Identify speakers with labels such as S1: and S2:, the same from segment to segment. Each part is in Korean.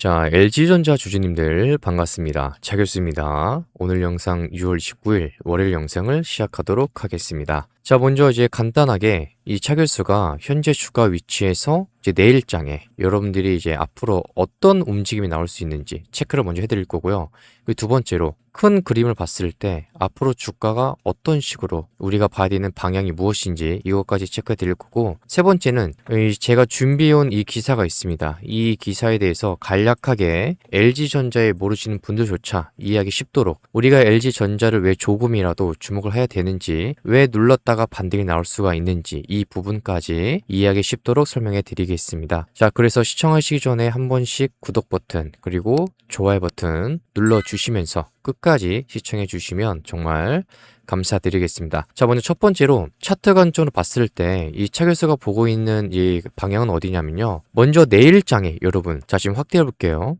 S1: 자, LG전자 주주님들 반갑습니다. 차교수입니다. 오늘 영상 6월 19일 월요일 영상을 시작하도록 하겠습니다. 자, 먼저 이제 간단하게 이 차교수가 현재 주가 위치에서 이제 내일장에 여러분들이 이제 앞으로 어떤 움직임이 나올 수 있는지 체크를 먼저 해드릴 거고요. 그리고 두 번째로 큰 그림을 봤을 때 앞으로 주가가 어떤 식으로 우리가 봐야 되는 방향이 무엇인지 이것까지 체크해 드릴 거고, 세 번째는 제가 준비해온 이 기사가 있습니다. 이 기사에 대해서 간략하게 LG전자에 모르시는 분들조차 이해하기 쉽도록 우리가 LG전자를 왜 조금이라도 주목을 해야 되는지, 왜 눌렀다가 반등이 나올 수가 있는지 이 부분까지 이해하기 쉽도록 설명해 드리겠습니다. 자, 그래서 시청하시기 전에 한 번씩 구독 버튼 그리고 좋아요 버튼 눌러주시면서 끝까지 시청해 주시면 정말 감사드리겠습니다. 자, 먼저 첫 번째로 차트 관점으로 봤을 때 이 차교수가 보고 있는 이 방향은 어디냐면요, 먼저 내일장에 여러분, 자 지금 확대해 볼게요.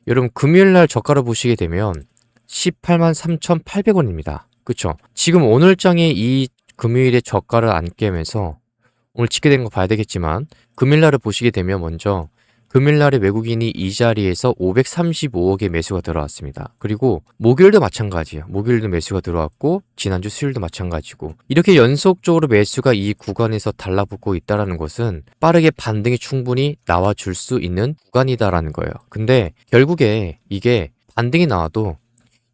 S1: 여러분 금요일날 저가를 보시게 되면 18만 3,800원입니다. 그쵸? 지금 오늘장에 이 금요일에 저가를 안 깨면서 오늘 찍게 된 거 봐야 되겠지만, 금요일날을 보시게 되면 먼저 금요일날에 외국인이 이 자리에서 535억의 매수가 들어왔습니다. 그리고 목요일도 마찬가지예요. 목요일도 매수가 들어왔고 지난주 수요일도 마찬가지고, 이렇게 연속적으로 매수가 이 구간에서 달라붙고 있다는 것은 빠르게 반등이 충분히 나와줄 수 있는 구간이다라는 거예요. 근데 결국에 이게 반등이 나와도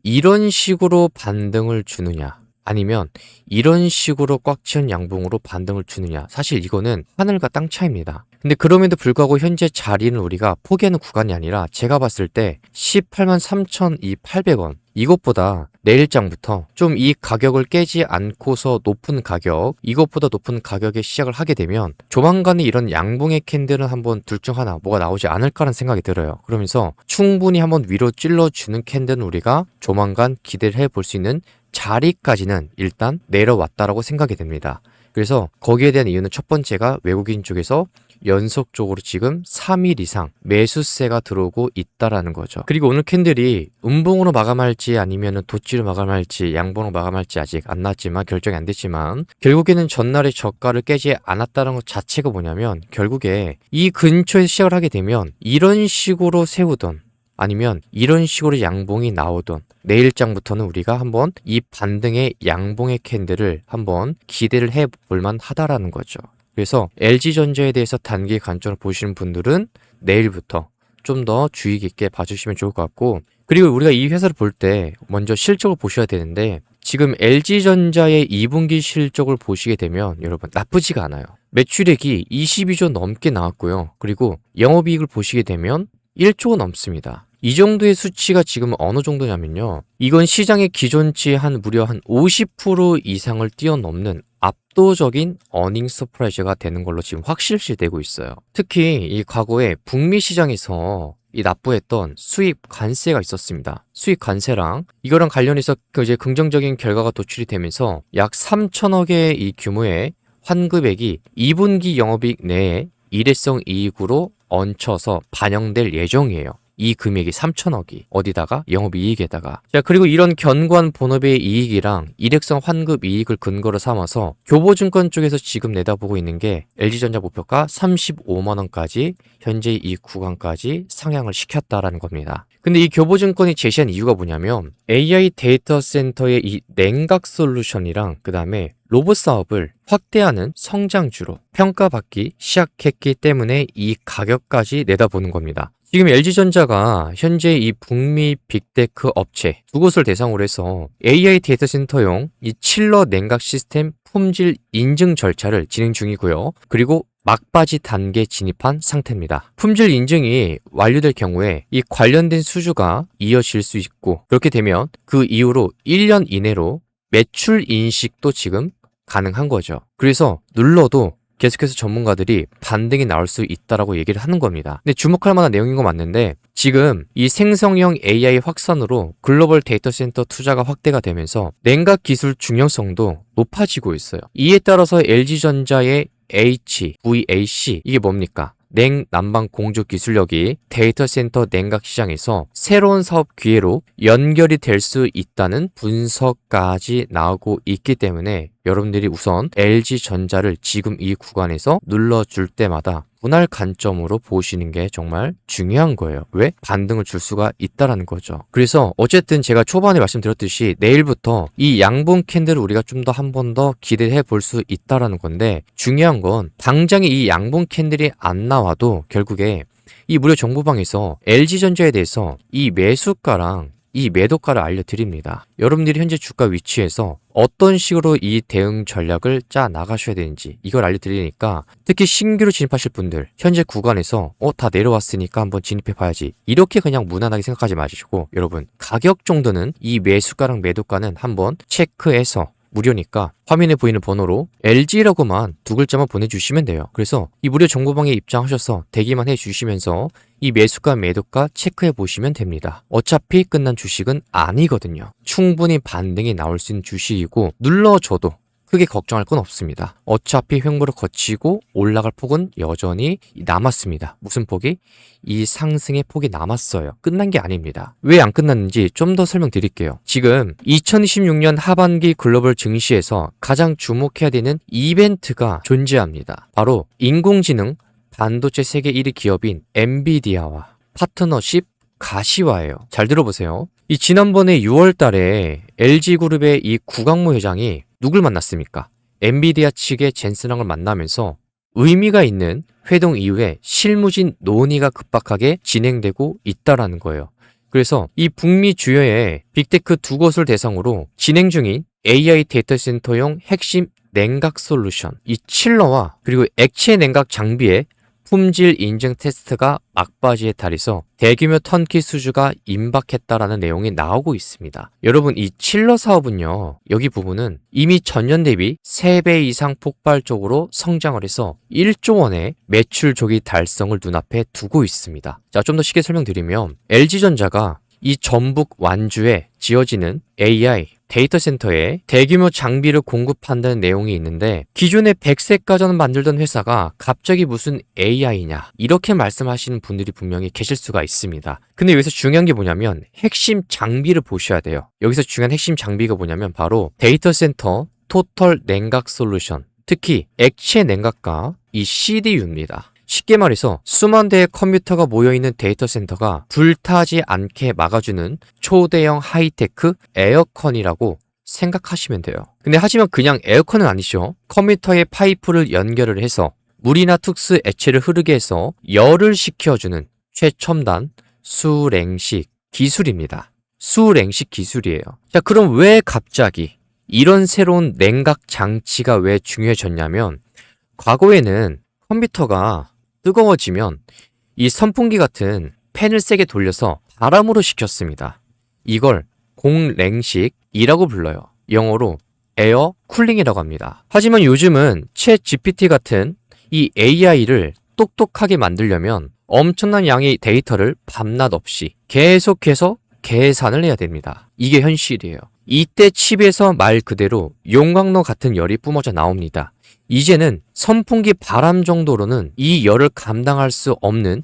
S1: 이런 식으로 반등을 주느냐, 아니면 이런 식으로 꽉 채운 양봉으로 반등을 주느냐, 사실 이거는 하늘과 땅 차이입니다. 근데 그럼에도 불구하고 현재 자리는 우리가 포기하는 구간이 아니라, 제가 봤을 때 18만 3,800원 이것보다 내일장부터 좀 이 가격을 깨지 않고서 높은 가격, 이것보다 높은 가격에 시작을 하게 되면 조만간에 이런 양봉의 캔들은 한번 둘 중 하나 뭐가 나오지 않을까라는 생각이 들어요. 그러면서 충분히 한번 위로 찔러주는 캔들은 우리가 조만간 기대를 해볼 수 있는 자리까지는 일단 내려왔다라고 생각이 됩니다. 그래서 거기에 대한 이유는 첫 번째가 외국인 쪽에서 연속적으로 지금 3일 이상 매수세가 들어오고 있다라는 거죠. 그리고 오늘 캔들이 음봉으로 마감할지 아니면 도치로 마감할지 양봉으로 마감할지 아직 안 났지만, 결정이 안 됐지만, 결국에는 전날의 저가를 깨지 않았다는 것 자체가 뭐냐면, 결국에 이 근처에 시작을 하게 되면 이런 식으로 세우던 아니면 이런 식으로 양봉이 나오던 내일장부터는 우리가 한번 이 반등의 양봉의 캔들을 한번 기대를 해볼 만하다라는 거죠. 그래서 LG전자에 대해서 단기 관점으로 보시는 분들은 내일부터 좀 더 주의 깊게 봐주시면 좋을 것 같고, 그리고 우리가 이 회사를 볼 때 먼저 실적을 보셔야 되는데, 지금 LG전자의 2분기 실적을 보시게 되면 여러분 나쁘지가 않아요. 매출액이 22조 넘게 나왔고요. 그리고 영업이익을 보시게 되면 1조가 넘습니다. 이 정도의 수치가 지금 어느 정도냐면요, 이건 시장의 기존치 한 무려 한 50% 이상을 뛰어넘는 압도적인 어닝 서프라이즈가 되는 걸로 지금 확실시되고 있어요. 특히 이 과거에 북미 시장에서 이 납부했던 수입 관세가 있었습니다. 수입 관세랑 이거랑 관련해서 이제 긍정적인 결과가 도출이 되면서 약 3천억의 이 규모의 환급액이 2분기 영업이익 내에 일회성 이익으로 얹혀서 반영될 예정이에요. 이 금액이 3천억이 어디다가 영업이익에다가. 자, 그리고 이런 견고한 본업의 이익이랑 일회성 환급 이익을 근거로 삼아서 교보증권 쪽에서 지금 내다보고 있는 게 LG전자 목표가 35만원까지 현재 이 구간까지 상향을 시켰다라는 겁니다. 근데 이 교보증권이 제시한 이유가 뭐냐면, AI 데이터 센터의 이 냉각 솔루션이랑 그 다음에 로봇 사업을 확대하는 성장주로 평가받기 시작했기 때문에 이 가격까지 내다보는 겁니다. 지금 LG전자가 현재 이 북미 빅테크 업체 두 곳을 대상으로 해서 AI 데이터 센터용 이 칠러 냉각 시스템 품질 인증 절차를 진행 중이고요. 그리고 막바지 단계에 진입한 상태입니다. 품질 인증이 완료될 경우에 이 관련된 수주가 이어질 수 있고, 그렇게 되면 그 이후로 1년 이내로 매출 인식도 지금 가능한 거죠. 그래서 눌러도 계속해서 전문가들이 반등이 나올 수 있다라고 얘기를 하는 겁니다. 근데 주목할 만한 내용인 거 맞는데, 지금 이 생성형 AI 확산으로 글로벌 데이터 센터 투자가 확대가 되면서 냉각 기술 중요성도 높아지고 있어요. 이에 따라서 LG전자의 HVAC, 이게 뭡니까? 냉난방 공조 기술력이 데이터 센터 냉각 시장에서 새로운 사업 기회로 연결이 될 수 있다는 분석까지 나오고 있기 때문에 여러분들이 우선 LG전자를 지금 이 구간에서 눌러줄 때마다 분할 관점으로 보시는 게 정말 중요한 거예요. 왜? 반등을 줄 수가 있다라는 거죠. 그래서 어쨌든 제가 초반에 말씀드렸듯이 내일부터 이 양봉 캔들을 우리가 좀 더 한 번 더 기대해 볼 수 있다라는 건데, 중요한 건 당장에 이 양봉 캔들이 안 나와도 결국에 이 무료 정보방에서 LG전자에 대해서 이 매수가랑 이 매도가를 알려드립니다. 여러분들이 현재 주가 위치에서 어떤 식으로 이 대응 전략을 짜 나가셔야 되는지 이걸 알려드리니까, 특히 신규로 진입하실 분들 현재 구간에서 다 내려왔으니까 한번 진입해 봐야지 이렇게 그냥 무난하게 생각하지 마시고, 여러분 가격 정도는 이 매수가랑 매도가는 한번 체크해서 무료니까 화면에 보이는 번호로 LG라고만 두 글자만 보내주시면 돼요. 그래서 이 무료 정보방에 입장하셔서 대기만 해주시면서 이 매수가 매도가 체크해 보시면 됩니다. 어차피 끝난 주식은 아니거든요. 충분히 반등이 나올 수 있는 주식이고 눌러줘도 크게 걱정할 건 없습니다. 어차피 횡보를 거치고 올라갈 폭은 여전히 남았습니다. 무슨 폭이? 이 상승의 폭이 남았어요. 끝난 게 아닙니다. 왜 안 끝났는지 좀 더 설명드릴게요. 지금 2026년 하반기 글로벌 증시에서 가장 주목해야 되는 이벤트가 존재합니다. 바로 인공지능 반도체 세계 1위 기업인 엔비디아와 파트너십 가시화예요. 잘 들어보세요. 이 지난번에 6월 달에 LG그룹의 이 구강모 회장이 누굴 만났습니까? 엔비디아 측의 젠슨왕을 만나면서 의미가 있는 회동 이후에 실무진 논의가 급박하게 진행되고 있다라는 거예요. 그래서 이 북미 주요의 빅테크 두 곳을 대상으로 진행 중인 AI 데이터 센터용 핵심 냉각 솔루션, 이 칠러와 그리고 액체 냉각 장비의 품질 인증 테스트가 막바지에 달해서 대규모 턴키 수주가 임박했다라는 내용이 나오고 있습니다. 여러분, 이 칠러 사업은요, 여기 부분은 이미 전년 대비 3배 이상 폭발적으로 성장을 해서 1조 원의 매출 조기 달성을 눈앞에 두고 있습니다. 자, 좀 더 쉽게 설명드리면 LG전자가 이 전북 완주에 지어지는 AI 데이터 센터에 대규모 장비를 공급한다는 내용이 있는데, 기존에 백색가전을 만들던 회사가 갑자기 무슨 AI냐 이렇게 말씀하시는 분들이 분명히 계실 수가 있습니다. 근데 여기서 중요한 게 뭐냐면 핵심 장비를 보셔야 돼요. 여기서 중요한 핵심 장비가 뭐냐면 바로 데이터 센터 토털 냉각 솔루션, 특히 액체 냉각과 이 CDU입니다. 쉽게 말해서 수만 대의 컴퓨터가 모여있는 데이터 센터가 불타지 않게 막아주는 초대형 하이테크 에어컨이라고 생각하시면 돼요. 근데 하지만 그냥 에어컨은 아니죠. 컴퓨터에 파이프를 연결을 해서 물이나 특수 액체를 흐르게 해서 열을 식혀주는 최첨단 수냉식 기술입니다. 수냉식 기술이에요. 자, 그럼 왜 갑자기 이런 새로운 냉각 장치가 왜 중요해졌냐면, 과거에는 컴퓨터가 뜨거워지면 이 선풍기 같은 팬을 세게 돌려서 바람으로 식혔습니다. 이걸 공냉식이라고 불러요. 영어로 에어 쿨링이라고 합니다. 하지만 요즘은 챗 GPT 같은 이 AI를 똑똑하게 만들려면 엄청난 양의 데이터를 밤낮 없이 계속해서 계산을 해야 됩니다. 이게 현실이에요. 이때 칩에서 말 그대로 용광로 같은 열이 뿜어져 나옵니다. 이제는 선풍기 바람 정도로는 이 열을 감당할 수 없는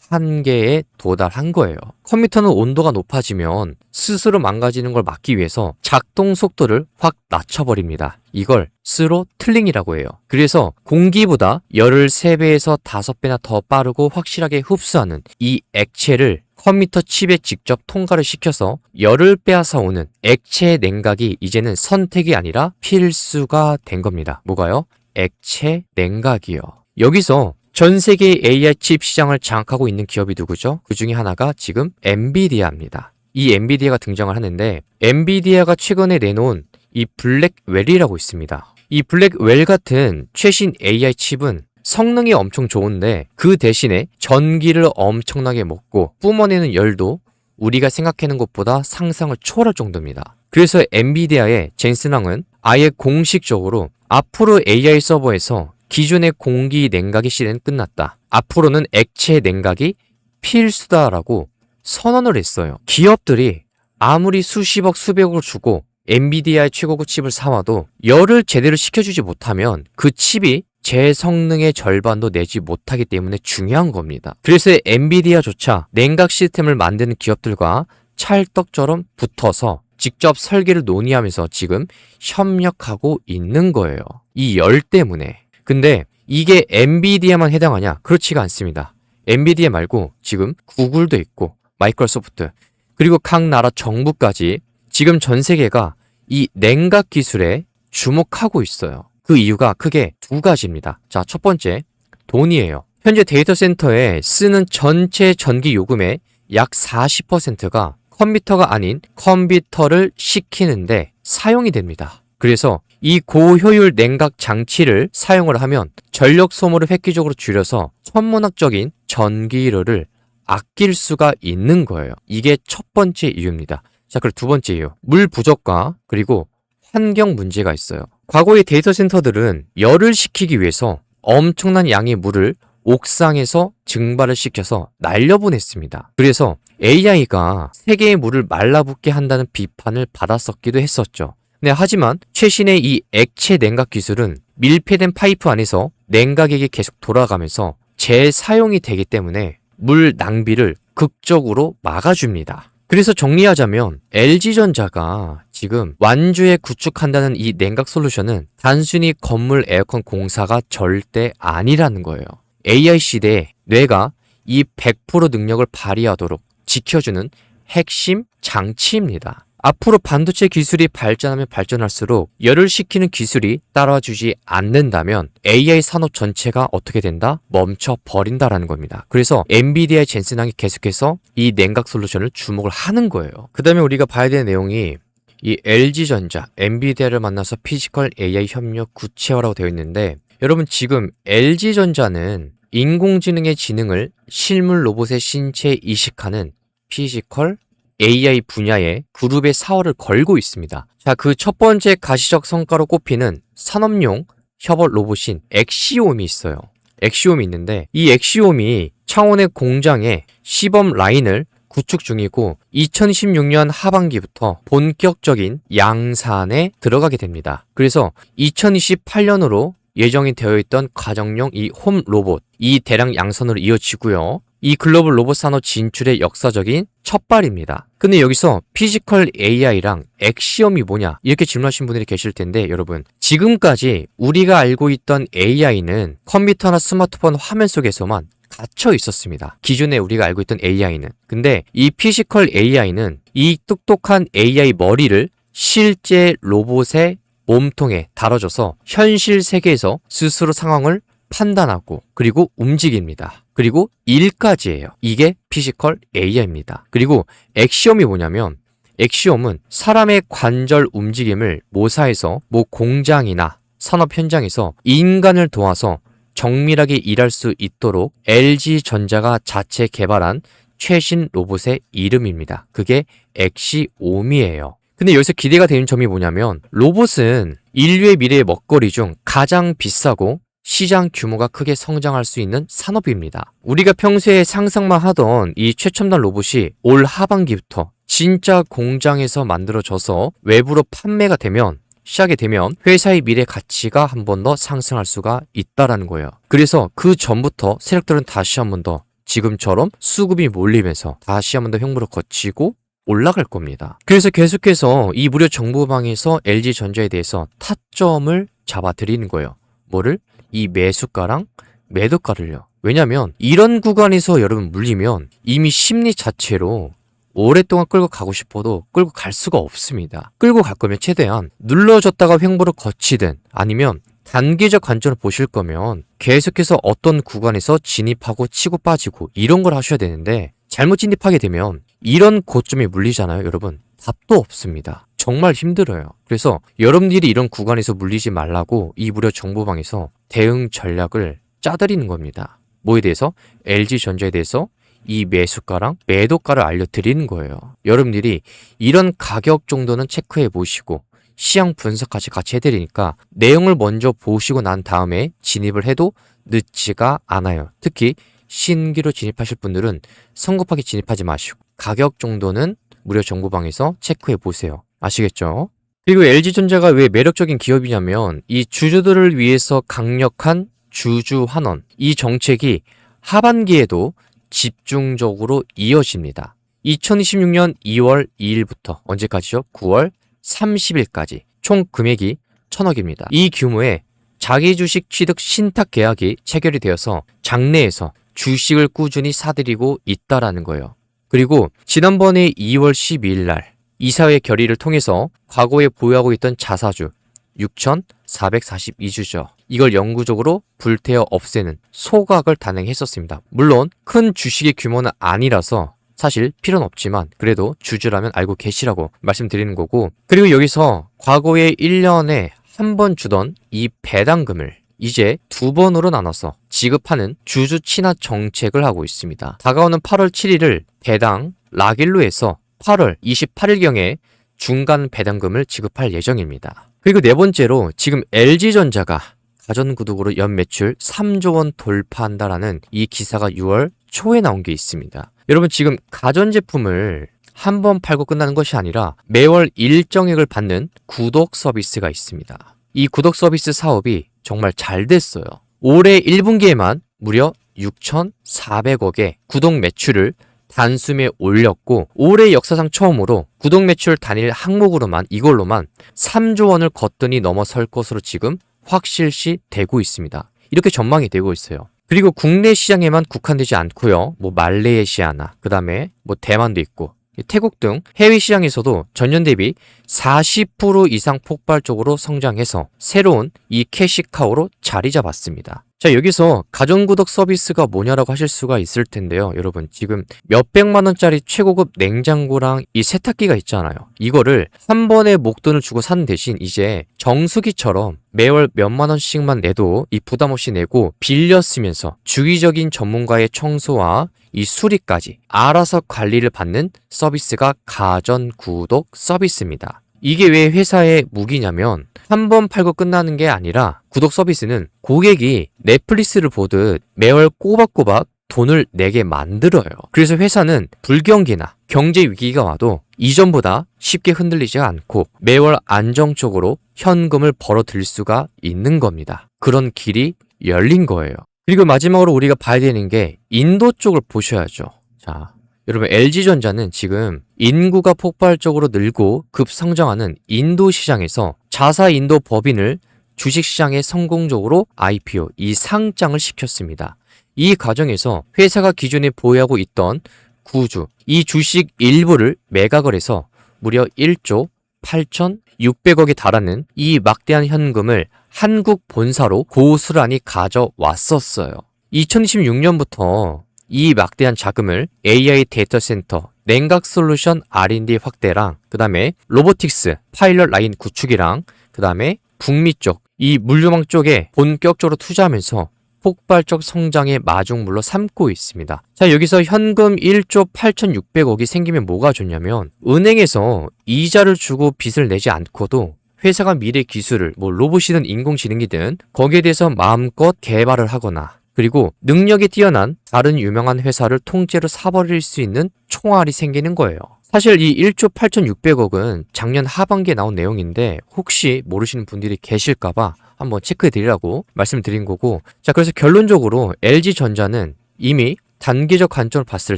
S1: 한계에 도달한 거예요. 컴퓨터는 온도가 높아지면 스스로 망가지는 걸 막기 위해서 작동 속도를 확 낮춰버립니다. 이걸 스로틀링이라고 해요. 그래서 공기보다 열을 3배에서 5배나 더 빠르고 확실하게 흡수하는 이 액체를 컴퓨터 칩에 직접 통과를 시켜서 열을 빼앗아오는 액체 냉각이 이제는 선택이 아니라 필수가 된 겁니다. 뭐가요? 액체 냉각이요. 여기서 전 세계 AI 칩 시장을 장악하고 있는 기업이 누구죠? 그 중에 하나가 지금 엔비디아입니다. 이 엔비디아가 등장을 하는데, 엔비디아가 최근에 내놓은 이 블랙웰이라고 있습니다. 이 블랙웰 같은 최신 AI 칩은 성능이 엄청 좋은데 그 대신에 전기를 엄청나게 먹고 뿜어내는 열도 우리가 생각하는 것보다 상상을 초월할 정도입니다. 그래서 엔비디아의 젠슨왕은 아예 공식적으로 앞으로 AI 서버에서 기존의 공기 냉각의 시대는 끝났다. 앞으로는 액체 냉각이 필수다라고 선언을 했어요. 기업들이 아무리 수십억 수백억을 주고 엔비디아의 최고급 칩을 사와도 열을 제대로 식혀주지 못하면 그 칩이 제 성능의 절반도 내지 못하기 때문에 중요한 겁니다. 그래서 엔비디아조차 냉각 시스템을 만드는 기업들과 찰떡처럼 붙어서 직접 설계를 논의하면서 지금 협력하고 있는 거예요. 이 열 때문에. 근데 이게 엔비디아만 해당하냐? 그렇지가 않습니다. 엔비디아 말고 지금 구글도 있고 마이크로소프트 그리고 각 나라 정부까지 지금 전 세계가 이 냉각 기술에 주목하고 있어요. 그 이유가 크게 두 가지입니다. 자, 첫 번째, 돈이에요. 현재 데이터 센터에 쓰는 전체 전기 요금의 약 40%가 컴퓨터가 아닌 컴퓨터를 식히는데 사용이 됩니다. 그래서 이 고효율 냉각 장치를 사용을 하면 전력 소모를 획기적으로 줄여서 천문학적인 전기료를 아낄 수가 있는 거예요. 이게 첫 번째 이유입니다. 자, 그리고 두 번째 이유. 물 부족과 그리고 환경 문제가 있어요. 과거의 데이터 센터들은 열을 식히기 위해서 엄청난 양의 물을 옥상에서 증발을 시켜서 날려보냈습니다. 그래서 AI가 세계의 물을 말라붙게 한다는 비판을 받았었기도 했었죠. 네, 하지만 최신의 이 액체 냉각 기술은 밀폐된 파이프 안에서 냉각액이 계속 돌아가면서 재사용이 되기 때문에 물 낭비를 극적으로 막아줍니다. 그래서 정리하자면 LG전자가 지금 완주에 구축한다는 이 냉각 솔루션은 단순히 건물 에어컨 공사가 절대 아니라는 거예요. AI 시대에 뇌가 이 100% 능력을 발휘하도록 지켜주는 핵심 장치입니다. 앞으로 반도체 기술이 발전하면 발전할수록 열을 식히는 기술이 따라주지 않는다면 AI 산업 전체가 어떻게 된다? 멈춰버린다라는 겁니다. 그래서 엔비디아의 젠슨항이 계속해서 이 냉각 솔루션을 주목을 하는 거예요. 그 다음에 우리가 봐야 되는 내용이 이 LG전자, 엔비디아를 만나서 피지컬 AI 협력 구체화라고 되어 있는데 여러분 지금 LG전자는 인공지능의 지능을 실물 로봇의 신체에 이식하는 피지컬 AI 분야에 그룹의 사활을 걸고 있습니다. 자, 그 첫 번째 가시적 성과로 꼽히는 산업용 협업 로봇인 엑시옴이 있어요. 엑시옴이 있는데 이 엑시옴이 창원의 공장에 시범 라인을 구축 중이고 2016년 하반기부터 본격적인 양산에 들어가게 됩니다. 그래서 2028년으로 예정이 되어 있던 가정용 이 홈 로봇, 이 대량 양산으로 이어지고요. 이 글로벌 로봇 산업 진출의 역사적인 첫발입니다. 근데 여기서 피지컬 AI랑 엑시엄이 뭐냐? 이렇게 질문하신 분들이 계실 텐데 여러분 지금까지 우리가 알고 있던 AI는 컴퓨터나 스마트폰 화면 속에서만 갇혀 있었습니다. 기존에 우리가 알고 있던 AI는. 근데 이 피지컬 AI는 이 똑똑한 AI 머리를 실제 로봇의 몸통에 다뤄줘서 현실 세계에서 스스로 상황을 판단하고 그리고 움직입니다. 그리고 일까지 해요. 이게 피지컬 AI입니다. 그리고 엑시엄이 뭐냐면 엑시엄은 사람의 관절 움직임을 모사해서 뭐 공장이나 산업 현장에서 인간을 도와서 정밀하게 일할 수 있도록 LG전자가 자체 개발한 최신 로봇의 이름입니다. 그게 엑시옴이에요. 근데 여기서 기대가 되는 점이 뭐냐면 로봇은 인류의 미래의 먹거리 중 가장 비싸고 시장 규모가 크게 성장할 수 있는 산업입니다. 우리가 평소에 상상만 하던 이 최첨단 로봇이 올 하반기부터 진짜 공장에서 만들어져서 외부로 판매가 되면 시작이 되면 회사의 미래 가치가 한 번 더 상승할 수가 있다라는 거예요. 그래서 그 전부터 세력들은 다시 한 번 더 지금처럼 수급이 몰리면서 다시 한 번 더 횡보를 거치고 올라갈 겁니다. 그래서 계속해서 이 무료 정보방에서 LG전자에 대해서 타점을 잡아드리는 거예요. 뭐를? 이 매수가랑 매도가를요. 왜냐면 이런 구간에서 여러분 물리면 이미 심리 자체로 오랫동안 끌고 가고 싶어도 끌고 갈 수가 없습니다. 끌고 갈 거면 최대한 눌러줬다가 횡보를 거치든 아니면 단기적 관점을 보실 거면 계속해서 어떤 구간에서 진입하고 치고 빠지고 이런 걸 하셔야 되는데 잘못 진입하게 되면 이런 고점에 물리잖아요, 여러분. 답도 없습니다. 정말 힘들어요. 그래서 여러분들이 이런 구간에서 물리지 말라고 이 무료 정보방에서 대응 전략을 짜드리는 겁니다. 뭐에 대해서? LG전자에 대해서 이 매수가랑 매도가를 알려드리는 거예요. 여러분들이 이런 가격 정도는 체크해 보시고 시장 분석까지 같이 해드리니까 내용을 먼저 보시고 난 다음에 진입을 해도 늦지가 않아요. 특히 신규로 진입하실 분들은 성급하게 진입하지 마시고 가격 정도는 무료 정보방에서 체크해 보세요. 아시겠죠? 그리고 LG전자가 왜 매력적인 기업이냐면 이 주주들을 위해서 강력한 주주환원 이 정책이 하반기에도 집중적으로 이어집니다. 2026년 2월 2일부터 언제까지요? 9월 30일까지 총 금액이 1,000억입니다. 이 규모의 자기 주식 취득 신탁 계약이 체결이 되어서 장내에서 주식을 꾸준히 사들이고 있다라는 거예요. 그리고 지난번에 2월 12일 날 이사회 결의를 통해서 과거에 보유하고 있던 자사주 6,442주죠. 이걸 영구적으로 불태워 없애는 소각을 단행했었습니다. 물론 큰 주식의 규모는 아니라서 사실 필요는 없지만 그래도 주주라면 알고 계시라고 말씀드리는 거고, 그리고 여기서 과거에 1년에 한 번 주던 이 배당금을 이제 2번으로 나눠서 지급하는 주주 친화 정책을 하고 있습니다. 다가오는 8월 7일을 배당 락일로 해서 8월 28일경에 중간 배당금을 지급할 예정입니다. 그리고 네 번째로 지금 LG전자가 가전구독으로 연매출 3조 원 돌파한다라는 이 기사가 6월 초에 나온 게 있습니다. 여러분, 지금 가전제품을 한 번 팔고 끝나는 것이 아니라 매월 일정액을 받는 구독 서비스가 있습니다. 이 구독 서비스 사업이 정말 잘 됐어요. 올해 1분기에만 무려 6,400억의 구독 매출을 단숨에 올렸고, 올해 역사상 처음으로 구독 매출 단일 항목으로만 이걸로만 3조 원을 거뜬히 넘어설 것으로 지금 확실시 되고 있습니다. 이렇게 전망이 되고 있어요. 그리고 국내 시장에만 국한되지 않고요. 말레이시아나 그다음에 대만도 있고 태국 등 해외 시장에서도 전년 대비 40% 이상 폭발적으로 성장해서 새로운 이 캐시카우로 자리 잡았습니다. 자, 여기서 가전구독 서비스가 뭐냐라고 하실 수가 있을 텐데요. 여러분, 지금 몇백만 원짜리 최고급 냉장고랑 이 세탁기가 있잖아요. 이거를 한 번에 목돈을 주고 사는 대신 이제 정수기처럼 매월 몇만 원씩만 내도 이 부담 없이 내고 빌려 쓰면서 주기적인 전문가의 청소와 이 수리까지 알아서 관리를 받는 서비스가 가전구독 서비스입니다. 이게 왜 회사의 무기냐면 한 번 팔고 끝나는 게 아니라 구독 서비스는 고객이 넷플릭스를 보듯 매월 꼬박꼬박 돈을 내게 만들어요. 그래서 회사는 불경기나 경제 위기가 와도 이전보다 쉽게 흔들리지 않고 매월 안정적으로 현금을 벌어들일 수가 있는 겁니다. 그런 길이 열린 거예요. 그리고 마지막으로 우리가 봐야 되는 게 인도 쪽을 보셔야죠. 자, 여러분, LG전자는 지금 인구가 폭발적으로 늘고 급성장하는 인도 시장에서 자사 인도 법인을 주식시장에 성공적으로 IPO, 이 상장을 시켰습니다. 이 과정에서 회사가 기존에 보유하고 있던 구주, 이 주식 일부를 매각을 해서 무려 1조 8,600억에 달하는 이 막대한 현금을 한국 본사로 고스란히 가져왔었어요. 2026년부터 이 막대한 자금을 AI 데이터 센터, 냉각 솔루션 R&D 확대랑 그 다음에 로보틱스 파일럿 라인 구축이랑 그 다음에 북미 쪽, 이 물류망 쪽에 본격적으로 투자하면서 폭발적 성장의 마중물로 삼고 있습니다. 자, 여기서 현금 1조 8,600억이 생기면 뭐가 좋냐면 은행에서 이자를 주고 빚을 내지 않고도 회사가 미래 기술을 로봇이든 인공지능이든 거기에 대해서 마음껏 개발을 하거나 그리고 능력이 뛰어난 다른 유명한 회사를 통째로 사버릴 수 있는 총알이 생기는 거예요. 사실 이 1조 8,600억은 작년 하반기에 나온 내용인데 혹시 모르시는 분들이 계실까봐 한번 체크해 드리라고 말씀드린 거고, 자, 그래서 결론적으로 LG전자는 이미 단기적 관점을 봤을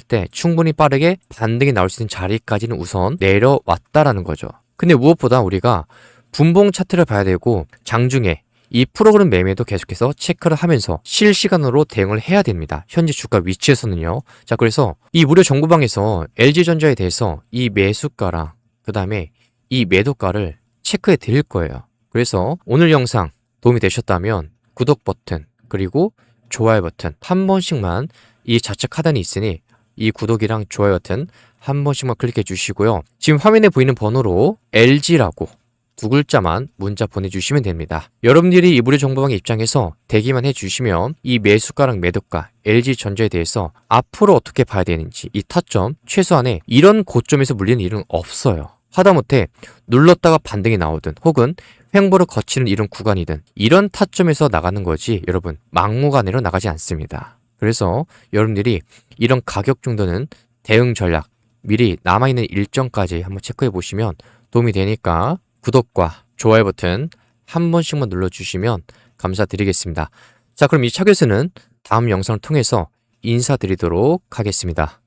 S1: 때 충분히 빠르게 반등이 나올 수 있는 자리까지는 우선 내려왔다라는 거죠. 근데 무엇보다 우리가 분봉 차트를 봐야 되고 장중에 이 프로그램 매매도 계속해서 체크를 하면서 실시간으로 대응을 해야 됩니다. 현재 주가 위치에서는요. 자, 그래서 이 무료 정보방에서 LG전자에 대해서 이 매수가랑 그 다음에 이 매도가를 체크해 드릴 거예요. 그래서 오늘 영상 도움이 되셨다면 구독 버튼 그리고 좋아요 버튼 한 번씩만, 이 좌측 하단에 있으니 이 구독이랑 좋아요 버튼 한 번씩만 클릭해 주시고요. 지금 화면에 보이는 번호로 LG라고 두 글자만 문자 보내주시면 됩니다. 여러분들이 이 무료 정보방에 입장해서 대기만 해주시면 이 매수가랑 매도가, LG전자에 대해서 앞으로 어떻게 봐야 되는지 이 타점, 최소한의 이런 고점에서 물리는 일은 없어요. 하다못해 눌렀다가 반등이 나오든 혹은 횡보를 거치는 이런 구간이든 이런 타점에서 나가는 거지 여러분 막무가내로 나가지 않습니다. 그래서 여러분들이 이런 가격 정도는 대응 전략 미리 남아있는 일정까지 한번 체크해 보시면 도움이 되니까 구독과 좋아요 버튼 한 번씩만 눌러주시면 감사드리겠습니다. 자, 그럼 이 차교수는 다음 영상을 통해서 인사드리도록 하겠습니다.